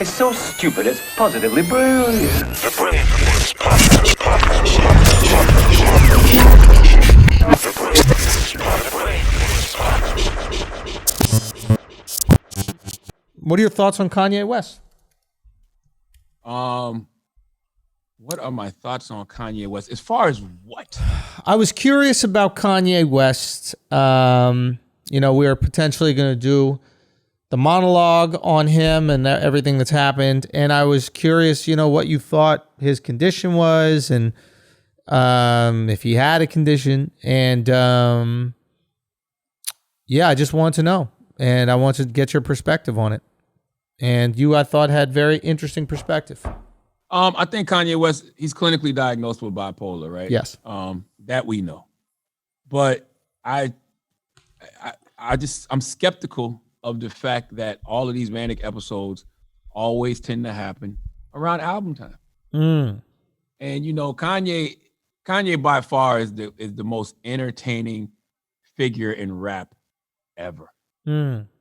It's so stupid, it's positively brilliant. The Brilliant Reports podcast. What are your thoughts on Kanye West? What are my thoughts on Kanye West? As far as what? I was curious about Kanye West. We are potentially going to do the monologue on him and everything that's happened. And I was curious, what you thought his condition was and if he had a condition. And I just wanted to know. And I wanted to get your perspective on it. And you, I thought, had very interesting perspective. I think Kanye West, he's clinically diagnosed with bipolar, right? Yes. That we know. But I'm skeptical of the fact that all of these manic episodes always tend to happen around album time. And Kanye by far is the most entertaining figure in rap ever.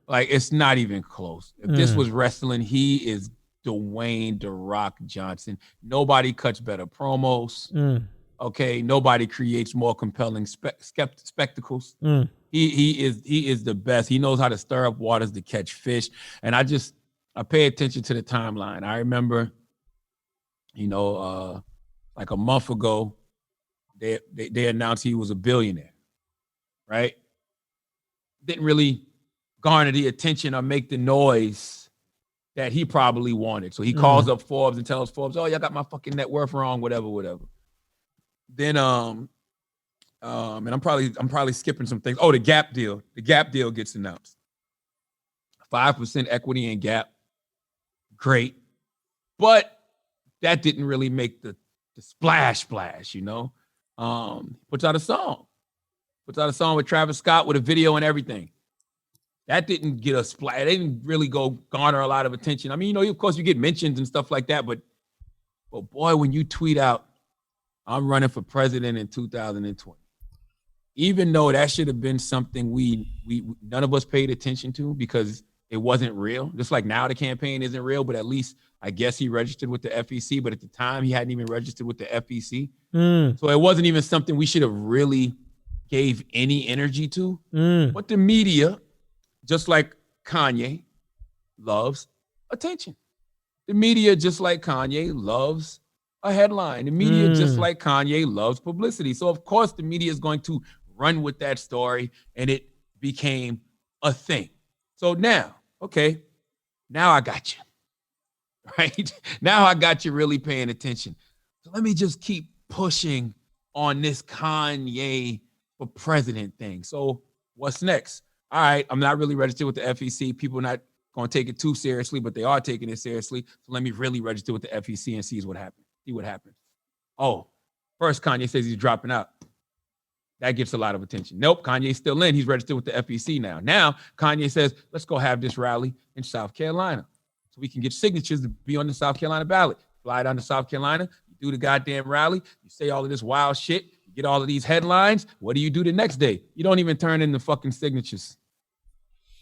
Like, it's not even close. If this was wrestling, he is Dwayne "The Rock" Johnson. Nobody cuts better promos. Okay, nobody creates more compelling spectacles. He is the best. He knows how to stir up waters to catch fish. And I pay attention to the timeline. I remember, like a month ago, they announced he was a billionaire, right? Didn't really garner the attention or make the noise that he probably wanted. So he calls up Forbes and tells Forbes, "Oh, y'all got my fucking net worth wrong, whatever." Then and I'm probably skipping some things. Oh, the Gap deal. The Gap deal gets announced. 5% equity in Gap. Great. But that didn't really make the splash, puts out a song. Puts out a song with Travis Scott with a video and everything. That didn't get a splash. It didn't really garner a lot of attention. I mean, of course you get mentions and stuff like that, but boy, when you tweet out, "I'm running for president in 2020," even though that should have been something we none of us paid attention to because it wasn't real. Just like now the campaign isn't real, but at least I guess he registered with the FEC, but at the time he hadn't even registered with the FEC. So it wasn't even something we should have really gave any energy to. But the media, just like Kanye, loves attention. The media, just like Kanye, loves a headline. The media, just like Kanye, loves publicity. So, of course, the media is going to run with that story, and it became a thing. So now I got you, right? Now I got you really paying attention. So let me just keep pushing on this Kanye for president thing. So what's next? All right, I'm not really registered with the FEC. People are not going to take it too seriously, but they are taking it seriously. So let me really register with the FEC and see what happens. Oh, first Kanye says he's dropping out. That gets a lot of attention. Nope, Kanye's still in. He's registered with the FEC now. Now, Kanye says, let's go have this rally in South Carolina so we can get signatures to be on the South Carolina ballot. Fly down to South Carolina, you do the goddamn rally, you say all of this wild shit, you get all of these headlines. What do you do the next day? You don't even turn in the fucking signatures,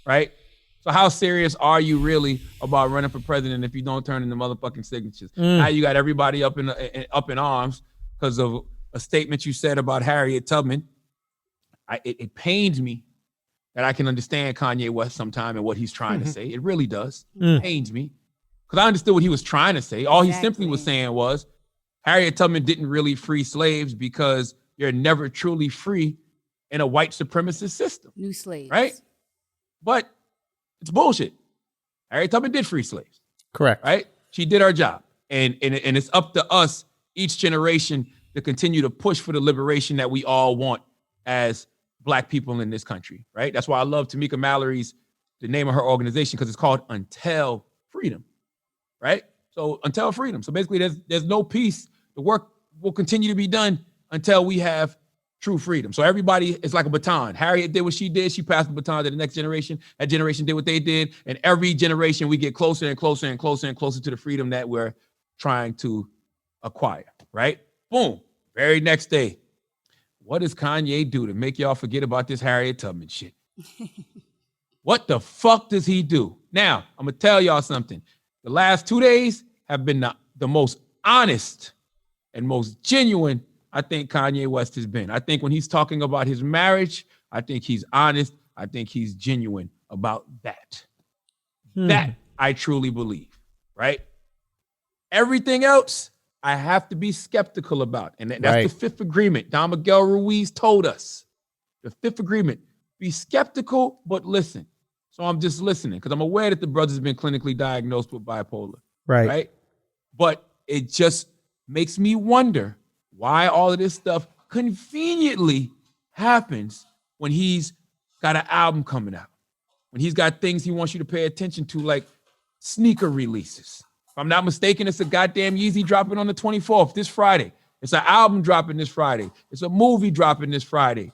right? So how serious are you really about running for president if you don't turn in the motherfucking signatures? Now you got everybody up in arms because of a statement you said about Harriet Tubman. It pains me that I can understand Kanye West sometime and what he's trying to say. It really does. It pains me because I understood what he was trying to say. All he simply was saying was Harriet Tubman didn't really free slaves because you're never truly free in a white supremacist system. New slaves. Right? But it's bullshit. Harriet Tubman did free slaves. Correct. Right? She did her job. And it's up to us, each generation, to continue to push for the liberation that we all want as Black people in this country, right? That's why I love Tamika Mallory's, the name of her organization, because it's called Until Freedom, right? So Until Freedom. So basically there's no peace. The work will continue to be done until we have true freedom. So everybody is like a baton. Harriet did what she did. She passed the baton to the next generation. That generation did what they did. And every generation we get closer and closer and closer and closer to the freedom that we're trying to acquire, right? Boom. Very next day. What does Kanye do to make y'all forget about this Harriet Tubman shit? What the fuck does he do? Now, I'm going to tell y'all something. The last 2 days have been the most honest and most genuine I think Kanye West has been. I think when he's talking about his marriage, I think he's honest. I think he's genuine about that. That I truly believe, right? Everything else, I have to be skeptical about. And that's the fifth agreement. Don Miguel Ruiz told us. The fifth agreement, be skeptical, but listen. So I'm just listening because I'm aware that the brother's been clinically diagnosed with bipolar. Right? But it just makes me wonder why all of this stuff conveniently happens when he's got an album coming out, when he's got things he wants you to pay attention to, like sneaker releases. If I'm not mistaken, it's a goddamn Yeezy dropping on the 24th, this Friday. It's an album dropping this Friday. It's a movie dropping this Friday.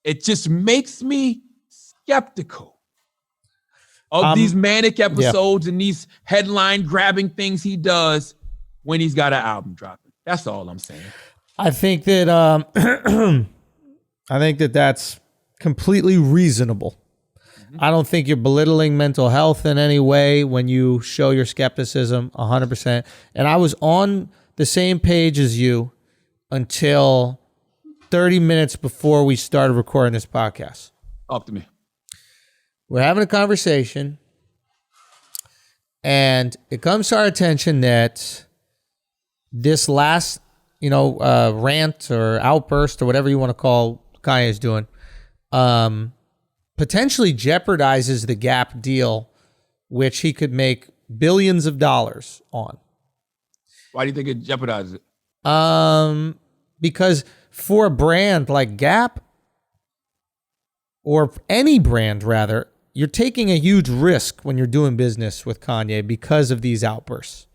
It just makes me skeptical of these manic episodes and these headline grabbing things he does when he's got an album dropping. That's all I'm saying. I think that that's completely reasonable. I don't think you're belittling mental health in any way when you show your skepticism 100%. And I was on the same page as you until 30 minutes before we started recording this podcast. Talk to me. We're having a conversation, and it comes to our attention that this last, rant or outburst or whatever you want to call Kanye's doing, potentially jeopardizes the Gap deal, which he could make billions of dollars on. Why do you think it jeopardizes it? Because for a brand like Gap, or any brand rather, you're taking a huge risk when you're doing business with Kanye because of these outbursts.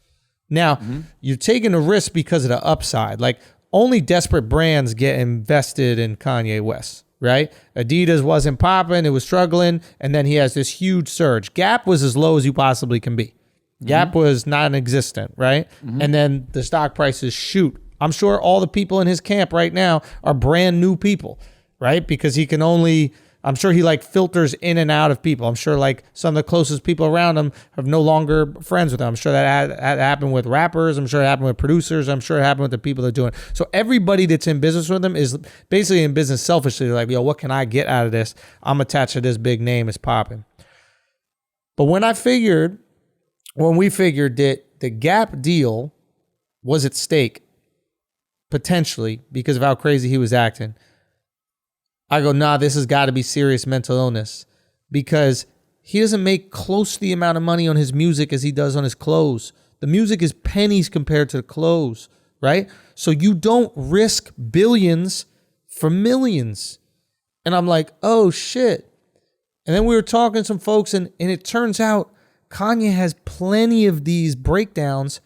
Now, you're taking a risk because of the upside. Like, only desperate brands get invested in Kanye West, right? Adidas wasn't popping, it was struggling, and then he has this huge surge. Gap was as low as you possibly can be. Gap was non-existent, right? And then the stock prices shoot. I'm sure all the people in his camp right now are brand new people, right? Because he can only... I'm sure he filters in and out of people. I'm sure some of the closest people around him are no longer friends with him. I'm sure that had happened with rappers. I'm sure it happened with producers. I'm sure it happened with the people that are doing it. So everybody that's in business with him is basically in business selfishly. They're like, yo, what can I get out of this? I'm attached to this big name. It's popping. But when we figured that the Gap deal was at stake, potentially because of how crazy he was acting, I go, nah, this has got to be serious mental illness, because he doesn't make close to the amount of money on his music as he does on his clothes. The music is pennies compared to the clothes, right? So you don't risk billions for millions. And I'm like, oh shit. And then we were talking to some folks, and it turns out Kanye has plenty of these breakdowns.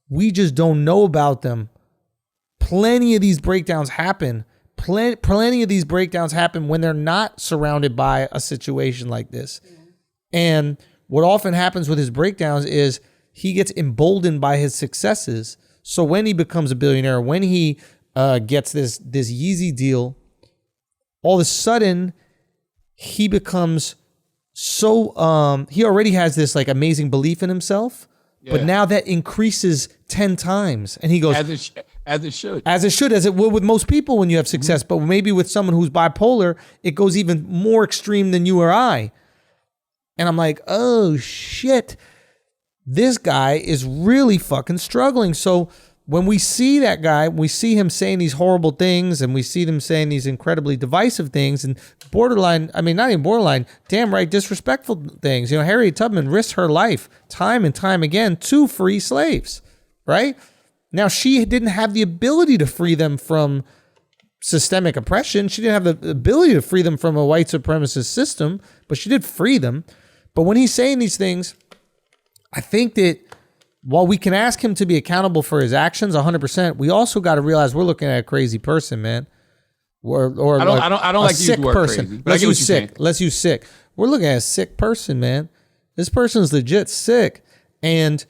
We just don't know about them. Plenty of these breakdowns happen. Plenty of these breakdowns happen when they're not surrounded by a situation like this. And what often happens with his breakdowns is he gets emboldened by his successes. So when he becomes a billionaire, when he gets this Yeezy deal, all of a sudden he becomes so he already has this amazing belief in himself. Yeah. But now that increases 10 times. And he goes, as it should, as it would with most people when you have success. But maybe with someone who's bipolar, it goes even more extreme than you or I. And I'm like, oh shit, this guy is really fucking struggling. So when we see that guy, we see him saying these horrible things, and we see them saying these incredibly divisive things and borderline, not even borderline, damn right disrespectful things. Harriet Tubman risked her life time and time again to free slaves, right? Now, she didn't have the ability to free them from systemic oppression. She didn't have the ability to free them from a white supremacist system, but she did free them. But when he's saying these things, I think that while we can ask him to be accountable for his actions 100%, we also got to realize we're looking at a crazy person, man. Or I don't like to use the word person. Crazy, but let's use sick. Let's use sick. We're looking at a sick person, man. This person's legit sick. And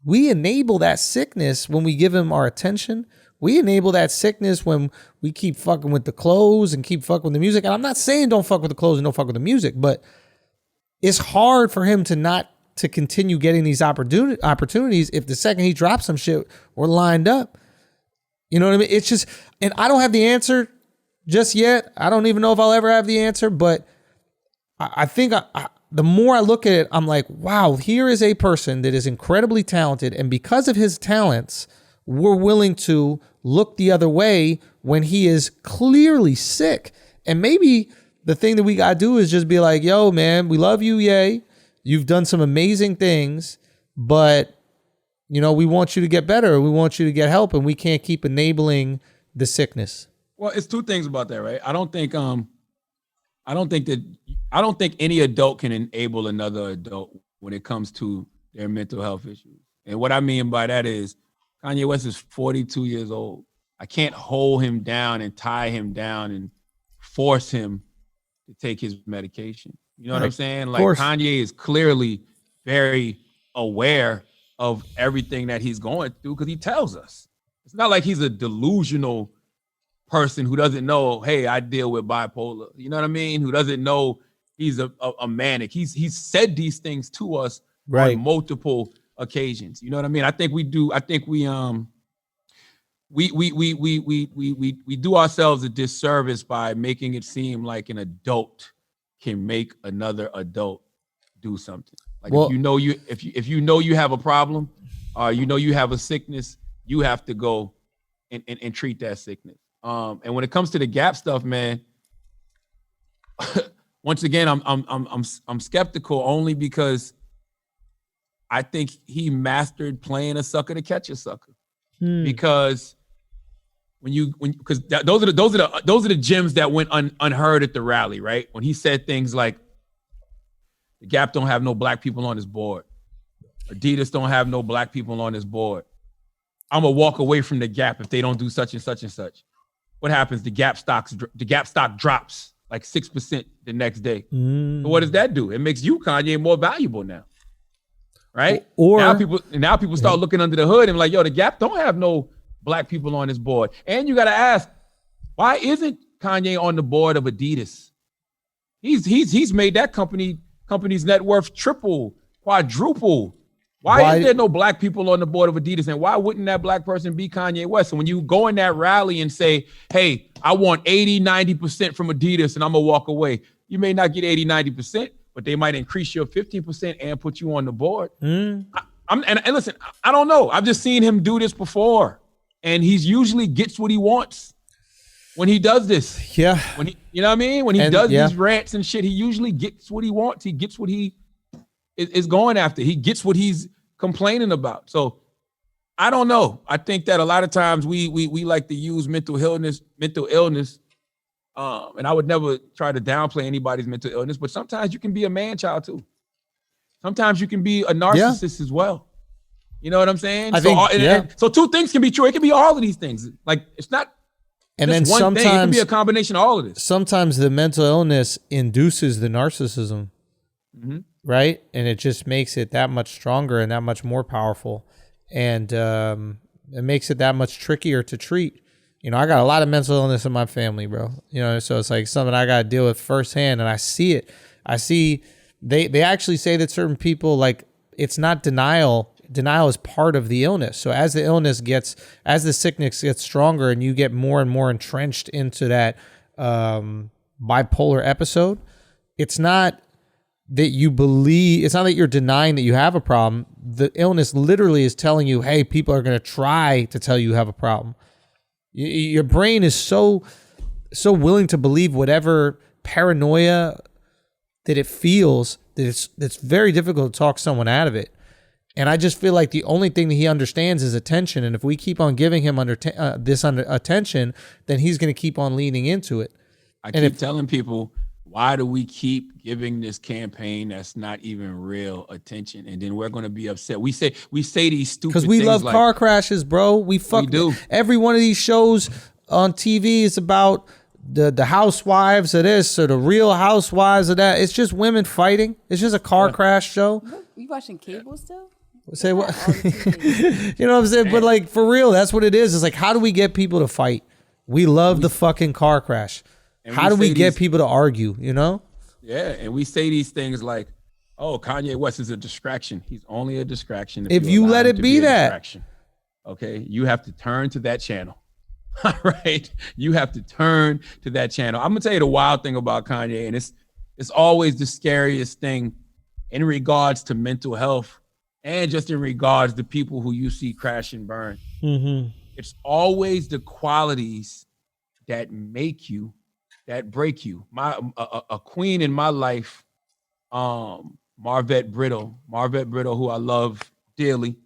we enable that sickness when we give him our attention. We enable that sickness when we keep fucking with the clothes and keep fucking with the music. And I'm not saying don't fuck with the clothes and don't fuck with the music, but it's hard for him to not to continue getting these opportunities if the second he drops some shit, we're lined up. You know what I mean? It's just, and I don't have the answer just yet. I don't even know if I'll ever have the answer, but I think the more I look at it, I'm like, wow, here is a person that is incredibly talented. And because of his talents, we're willing to look the other way when he is clearly sick. And maybe the thing that we got to do is just be like, yo, man, we love you. Yay. You've done some amazing things, but you know, we want you to get better. We want you to get help, and we can't keep enabling the sickness. Well, it's two things about that, right? I don't think any adult can enable another adult when it comes to their mental health issues. And what I mean by that is Kanye West is 42 years old. I can't hold him down and tie him down and force him to take his medication. You know what I'm saying? Like Kanye is clearly very aware of everything that he's going through because he tells us. It's not like he's a delusional person who doesn't know, hey, I deal with bipolar. You know what I mean? Who doesn't know he's a manic. He's said these things to us on multiple occasions. You know what I mean? I think we do ourselves a disservice by making it seem like an adult can make another adult do something. Like, well, if you know you have a problem, you know you have a sickness, you have to go and treat that sickness. And when it comes to the Gap stuff, man, once again, I'm skeptical only because I think he mastered playing a sucker to catch a sucker. Because those are the gems that went unheard at the rally, right? When he said things like, the Gap don't have no black people on his board. Adidas don't have no black people on his board. I'm gonna walk away from the Gap if they don't do such and such and such. What happens? The Gap stock drops like 6% the next day. So what does that do? It makes you, Kanye, more valuable now, right? Or now people start looking under the hood and like, yo, the Gap don't have no black people on his board. And you got to ask, why isn't Kanye on the board of Adidas? He's made that company's net worth triple, quadruple. Why is there no black people on the board of Adidas? And why wouldn't that black person be Kanye West? And when you go in that rally and say, hey, I want 80, 90% from Adidas and I'm going to walk away, you may not get 80, 90%, but they might increase your 15% and put you on the board. And listen, I don't know. I've just seen him do this before. And he usually gets what he wants when he does this. Yeah. When he, you know what I mean? When he does these rants and shit, he usually gets what he wants. He gets what he is going after. He gets what he's complaining about. So I don't know. I think that a lot of times we like to use mental illness. And I would never try to downplay anybody's mental illness, but sometimes you can be a man child too. Sometimes you can be a narcissist as well. You know what I'm saying? So two things can be true. It can be all of these things. Like it's not and just then one sometimes, thing. It can be a combination of all of this. Sometimes the mental illness induces the narcissism. Right? And it just makes it that much stronger and that much more powerful. And it makes it that much trickier to treat. You know, I got a lot of mental illness in my family, bro. You know, so it's like something I got to deal with firsthand. And I see it. I see they actually say that certain people, like, it's not denial. Denial is part of the illness. So as the sickness gets stronger and you get more and more entrenched into that bipolar episode, it's not that you believe, it's not that you're denying that you have a problem. The illness literally is telling you, hey, people are going to try to tell you have a problem. Your brain is so willing to believe whatever paranoia that it feels that it's very difficult to talk someone out of it. And I just feel like the only thing that he understands is attention. And if we keep on giving him attention, then he's going to keep on leaning into it. I keep telling people, why do we keep giving this campaign that's not even real attention? And then we're going to be upset. We say these stupid things. Because we love car crashes, bro. We do. Every one of these shows on TV is about the housewives of this or the real housewives of that. It's just women fighting. It's just a car crash show. You watching cable still? Say what? You know what I'm saying? But like, for real, that's what it is. It's like, how do we get people to fight? We love the fucking car crash. How do we get people to argue, you know? Yeah, and we say these things like, Oh, Kanye West is a distraction. He's only a distraction If you allow let him it to be a that. distraction. Okay, you have to turn to that channel. All right, you have to turn to that channel. I'm gonna tell you the wild thing about Kanye, and it's always the scariest thing in regards to mental health and just in regards to people who you see crash and burn. Mm-hmm. It's always the qualities that make you, that break you. A queen in my life, Marvette Brittle, who I love dearly,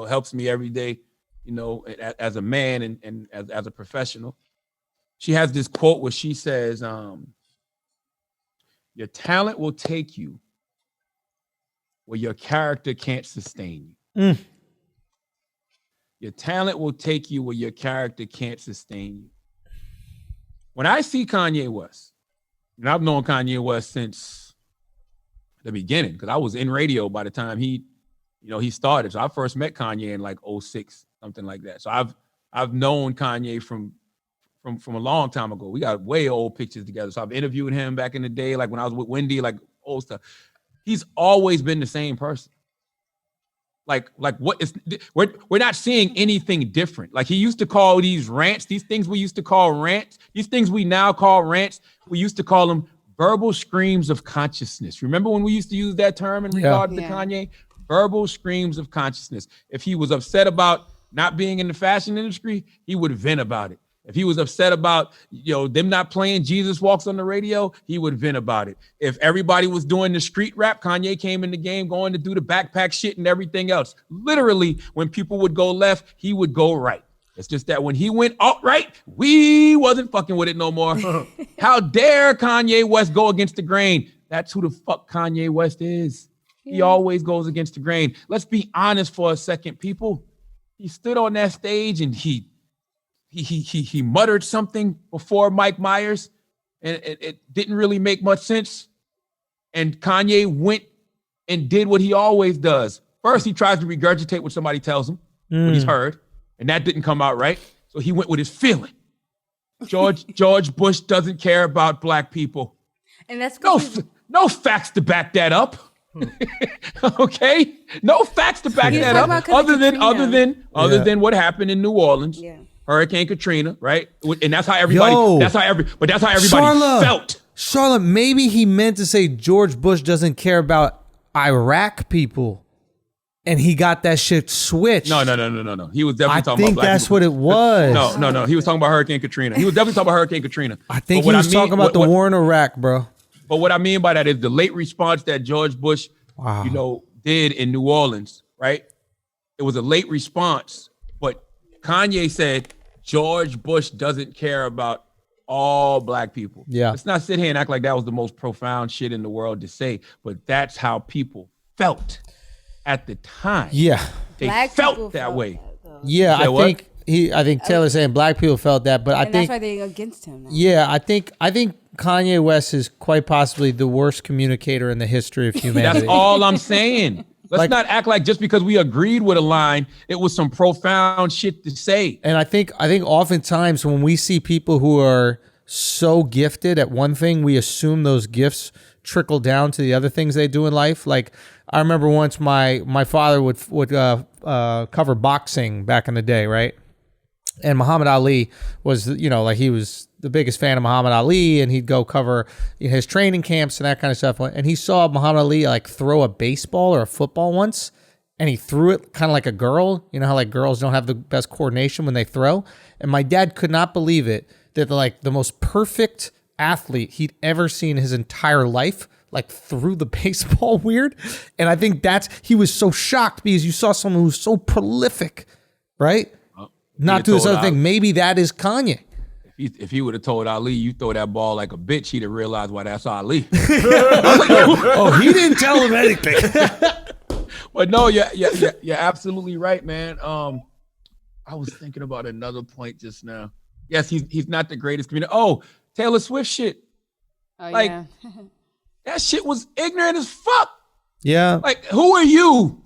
helps me every day, as a man and as a professional. She has this quote where she says, your talent will take you where your character can't sustain you. Mm. Your talent will take you where your character can't sustain you. When I see Kanye West, and I've known Kanye West since the beginning, because I was in radio by the time he started. So I first met Kanye in like 06, something like that. So I've known Kanye from a long time ago. We got way old pictures together. So I've interviewed him back in the day, like when I was with Wendy, like old stuff. He's always been the same person. Like what is, we're not seeing anything different. Like he used to call these rants, these things we used to call rants, these things we now call rants, we used to call them verbal screams of consciousness. Remember when we used to use that term in regard to Kanye? Verbal screams of consciousness. If he was upset about not being in the fashion industry, he would vent about it. If he was upset about, them not playing Jesus Walks on the radio, he would vent about it. If everybody was doing the street rap, Kanye came in the game going to do the backpack shit and everything else. Literally, when people would go left, he would go right. It's just that when he went alt-right, we wasn't fucking with it no more. How dare Kanye West go against the grain? That's who the fuck Kanye West is. He always goes against the grain. Let's be honest for a second, people. He stood on that stage and he muttered something before Mike Myers, and it didn't really make much sense. And Kanye went and did what he always does. First, he tries to regurgitate what somebody tells him, what he's heard, and that didn't come out right. So he went with his feeling. George Bush doesn't care about black people. And that's no facts to back that up. Okay, no facts to back that up. Other than what happened in New Orleans. Yeah. Hurricane Katrina, right? And that's how everybody. That's how everybody felt. Charlotte, maybe he meant to say George Bush doesn't care about Iraq people, and he got that shit switched. No. He was definitely talking about black people. I think that's what it was. No. He was talking about Hurricane Katrina. He was definitely talking about Hurricane Katrina. I think he was talking about the war in Iraq, bro. But what I mean by that is the late response that George Bush, did in New Orleans, right? It was a late response, but Kanye said George Bush doesn't care about all black people. Yeah. Let's not sit here and act like that was the most profound shit in the world to say, but that's how people felt at the time. Yeah. They felt that way. Yeah, I think Taylor's saying black people felt that, but I think that's why they're against him now. Yeah, I think Kanye West is quite possibly the worst communicator in the history of humanity. That's all I'm saying. Let's not act like just because we agreed with a line, it was some profound shit to say. And I think oftentimes when we see people who are so gifted at one thing, we assume those gifts trickle down to the other things they do in life. Like I remember once my father would cover boxing back in the day, right? And Muhammad Ali was, he was the biggest fan of Muhammad Ali, and he'd go cover his training camps and that kind of stuff. And he saw Muhammad Ali like throw a baseball or a football once, and he threw it kind of like a girl. You know how like girls don't have the best coordination when they throw? And my dad could not believe it that the most perfect athlete he'd ever seen his entire life like threw the baseball weird. And I think he was so shocked because you saw someone who was so prolific, right? Not do this other thing. Maybe that is Kanye. If he would have told Ali, you throw that ball like a bitch, he'd have realized why that's Ali. Oh, he didn't tell him anything. But no, you're absolutely right, man. I was thinking about another point just now. Yes, he's not the greatest comedian. Oh, Taylor Swift shit. Oh, like, yeah. that shit was ignorant as fuck. Yeah. Like, who are you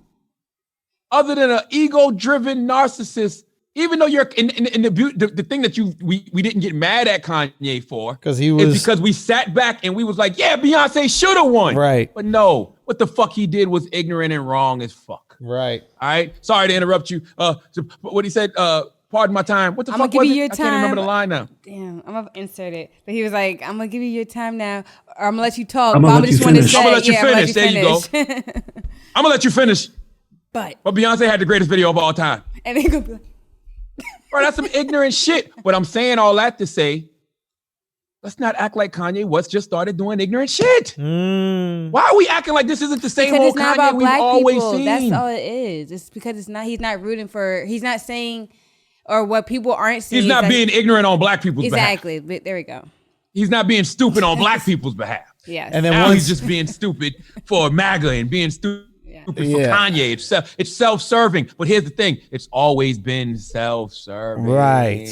other than an ego-driven narcissist? Even though you're in the thing that we didn't get mad at Kanye for, because we sat back and we was like, yeah, Beyonce should have won, right? But no, what the fuck he did was ignorant and wrong as fuck. Right. All right. Sorry to interrupt you. What he said, pardon my time. What the I'm fuck gonna give was you it? your I can't remember the time. line now. Damn, I'm gonna insert it. But he was like, I'm gonna give you your time now, or I'm gonna let you talk. I'm but gonna I'm let just you want to finish. say, I'm gonna let you yeah, I'm gonna finish. There you go. finish. I'm gonna let you finish. But Beyonce had the greatest video of all time. and then go be like, Bro, that's some ignorant shit. But I'm saying all that to say, let's not act like Kanye West just started doing ignorant shit. Why are we acting like this isn't the same because old it's not Kanye about we've black always people. seen? That's all it is. It's because it's not. He's not rooting for. He's not saying, or what people aren't seeing. He's not being ignorant on black people's exactly. behalf. But there we go. He's not being stupid on black people's behalf. Yes. And then Now once he's just being stupid for MAGA and being stupid for Yeah. Kanye. It's self-serving. But here's the thing. It's always been self-serving. Right.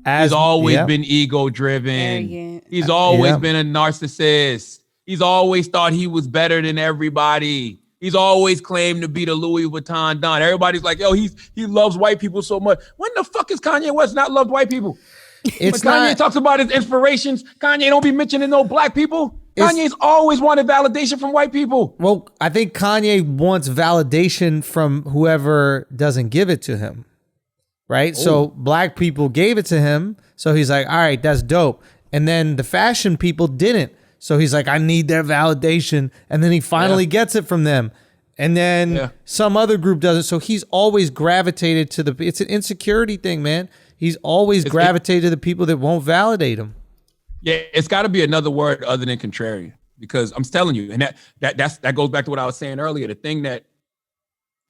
He's always been ego-driven. Arrogant. He's always Yeah. been a narcissist. He's always thought he was better than everybody. He's always claimed to be the Louis Vuitton Don. Everybody's like, yo, he loves white people so much. When the fuck has Kanye West not loved white people? It's When Kanye not. talks about his inspirations, Kanye don't be mentioning no black people. It's- Kanye's always wanted validation from white people. Well, I think Kanye wants validation from whoever doesn't give it to him. Right? So black people gave it to him. So he's like, all right, that's dope. And then the fashion people didn't. So he's like, I need their validation. And then he finally gets it from them. And then some other group does it. So he's always gravitated to it's an insecurity thing, man. He's always gravitated to the people that won't validate him. Yeah, it's got to be another word other than contrarian, because I'm telling you, and that goes back to what I was saying earlier. The thing that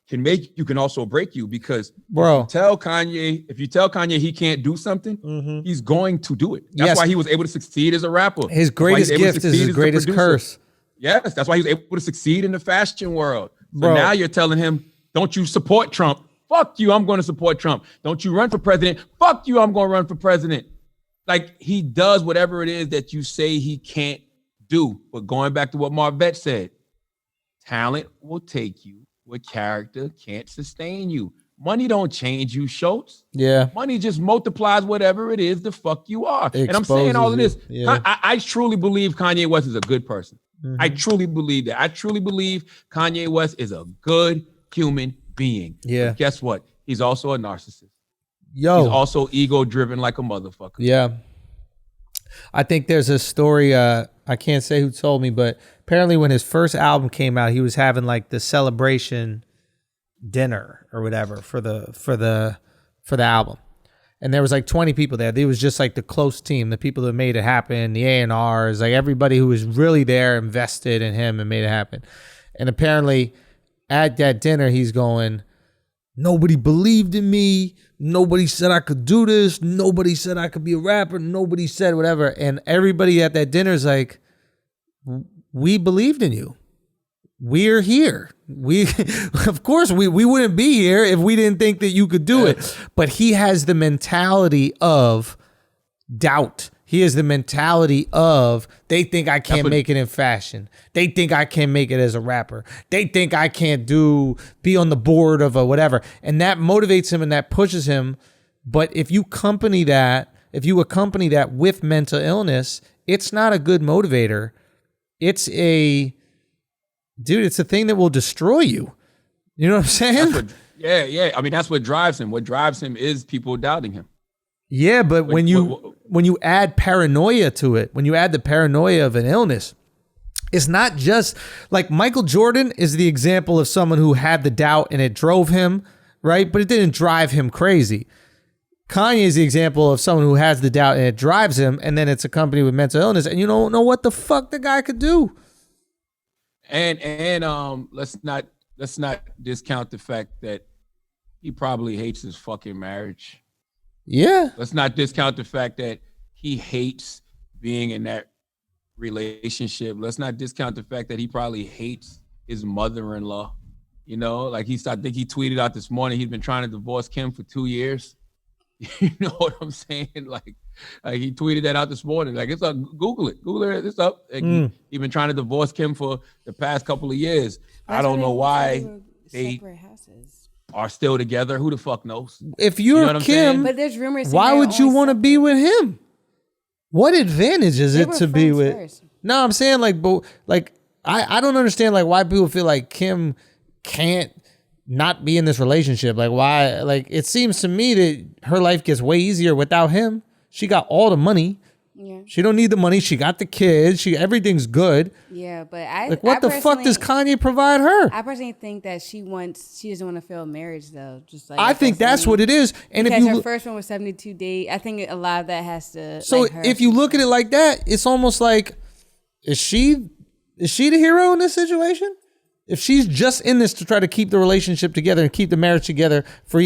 can make you can also break you, because Bro. if you tell Kanye he can't do something, he's going to do it. That's Yes. why he was able to succeed as a rapper. His That's why he's greatest able to gift is succeed his as a greatest producer. curse. Yes, that's why he was able to succeed in the fashion world. So Bro. now you're telling him, don't you support Trump? Fuck you, I'm going to support Trump. Don't you run for president? Fuck you, I'm going to run for president. Like, he does whatever it is that you say he can't do. But going back to what Marvette said, talent will take you where character can't sustain you. Money don't change you, Schultz. Yeah. Money just multiplies whatever it is the fuck you are. And I'm saying all of this. Exposes you. Yeah. I truly believe Kanye West is a good person. Mm-hmm. I truly believe that. I truly believe Kanye West is a good human being. Yeah. But guess what? He's also a narcissist. Yo. He's also ego-driven like a motherfucker. Yeah. I think there's a story, I can't say who told me, but apparently when his first album came out, he was having like the celebration dinner or whatever for the album. And there was like 20 people there. It was just like the close team, the people that made it happen, the A&Rs, like everybody who was really there invested in him and made it happen. And apparently at that dinner, he's going, nobody believed in me. Nobody said I could do this. Nobody said I could be a rapper. Nobody said whatever. And everybody at that dinner is like, we believed in you. We're here. Of course, we wouldn't be here if we didn't think that you could do it. But he has the mentality of doubt. He has the mentality of, they think I can't make it in fashion. They think I can't make it as a rapper. They think I can't be on the board of a whatever. And that motivates him and that pushes him. But if you accompany that with mental illness, it's not a good motivator. It's a thing that will destroy you. You know what I'm saying? Yeah. I mean, that's what drives him. What drives him is people doubting him. Yeah, but when you add paranoia to it, when you add the paranoia of an illness, it's not just like Michael Jordan is the example of someone who had the doubt and it drove him, right? But it didn't drive him crazy. Kanye is the example of someone who has the doubt and it drives him, and then it's accompanied with mental illness, and you don't know what the fuck the guy could do. And let's not discount the fact that he probably hates his fucking marriage. Yeah. Let's not discount the fact that he hates being in that relationship. Let's not discount the fact that he probably hates his mother-in-law. You know, like I think he tweeted out this morning, he'd been trying to divorce Kim for 2 years. You know what I'm saying? Like he tweeted that out this morning. Like, it's up, Google it. It's up. Like, he's been trying to divorce Kim for the past couple of years. I don't know why they are still together. Who the fuck knows? If you're what I'm Kim, saying? But there's rumors. why would you want to be with him? What advantage is it to be with? No, I'm saying like I don't understand like why people feel like Kim can't not be in this relationship. Like why? Like it seems to me that her life gets way easier without him. She got all the money. Yeah. She don't need the money. She got the kids. Everything's good. Yeah, but what the fuck does Kanye provide her? I personally think that she doesn't want to fail marriage though. Just like I think that's what it is. And because if you her first one was 72 days, I think a lot of that has to. So like, if you look at it like that, it's almost like, is she the hero in this situation? If she's just in this to try to keep the relationship together and keep the marriage together for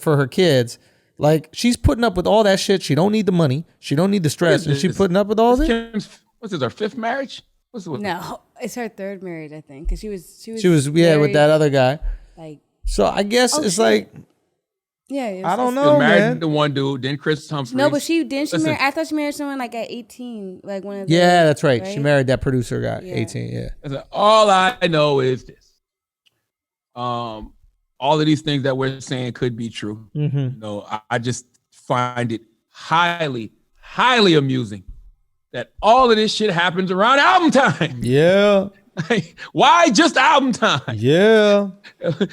her kids. Like, she's putting up with all that shit. She don't need the money. She don't need the stress. And she's putting up with all this? What's this, her fifth marriage? No, it's her third marriage, I think. Because she was married, with that other guy. Like, so I guess it's shit. Like... Yeah, I don't know, married man. The one dude, then Chris Humphries. No, but she married. I thought she married someone like at 18, like one of the. Yeah, that's right. She married that producer guy, 18. Yeah. All I know is this. All of these things that we're saying could be true. Mm-hmm. You know, I just find it highly, highly amusing that all of this shit happens around album time. Yeah. Why just album time? Yeah.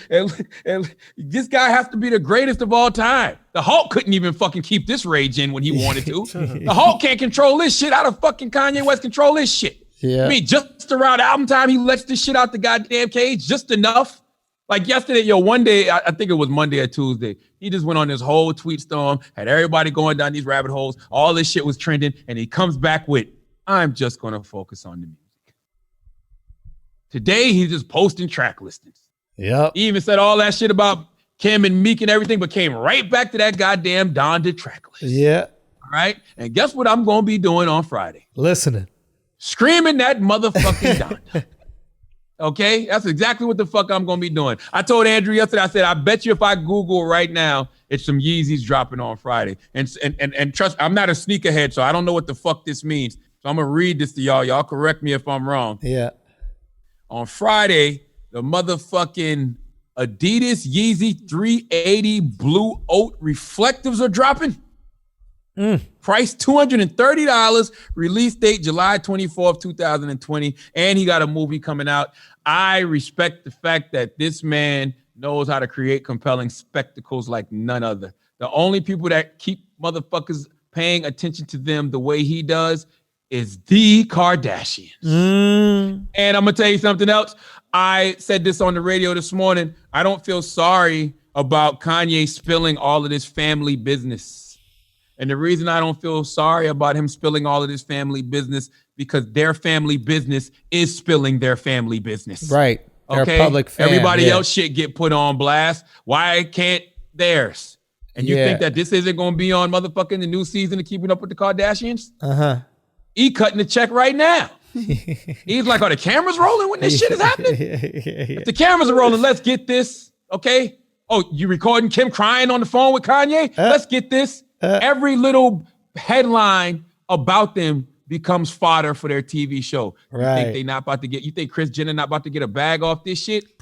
and this guy has to be the greatest of all time. The Hulk couldn't even fucking keep this rage in when he wanted to. The Hulk can't control this shit. How the fucking Kanye West control this shit? Yeah. I mean, just around album time, he lets this shit out the goddamn cage just enough. Like yesterday, one day, I think it was Monday or Tuesday, he just went on this whole tweet storm, had everybody going down these rabbit holes. All this shit was trending, and he comes back with, I'm just going to focus on the music. Today, he's just posting track listings. Yep. He even said all that shit about Kim and Meek and everything, but came right back to that goddamn Donda track list. Yeah. All right? And guess what I'm going to be doing on Friday? Listening. Screaming that motherfucking Donda. Okay, that's exactly what the fuck I'm gonna be doing. I told Andrew yesterday, I said, I bet you if I Google right now, it's some Yeezys dropping on Friday. And trust, I'm not a sneakerhead, so I don't know what the fuck this means. So I'm gonna read this to y'all. Y'all correct me if I'm wrong. Yeah. On Friday, the motherfucking Adidas Yeezy 380 Blue Oat Reflectives are dropping. Price $230. Release date July 24th, 2020. And he got a movie coming out. I respect the fact that this man knows how to create compelling spectacles like none other. The only people that keep motherfuckers paying attention to them the way he does is the Kardashians. And I'm going to tell you something else. I said this on the radio this morning. I don't feel sorry about Kanye spilling all of this family business. And the reason I don't feel sorry about him spilling all of this family business, because their family business is spilling their family business. Right. They're okay. Public fan, Everybody else shit get put on blast. Why can't theirs? And you think that this isn't going to be on motherfucking the new season of Keeping Up with the Kardashians? He cutting the check right now. He's like, are the cameras rolling when this shit is happening? If the cameras are rolling, let's get this. Okay. Oh, you recording Kim crying on the phone with Kanye? Let's get this. Every little headline about them becomes fodder for their TV show. Right. You think they not about to get? You think Kris Jenner not about to get a bag off this shit?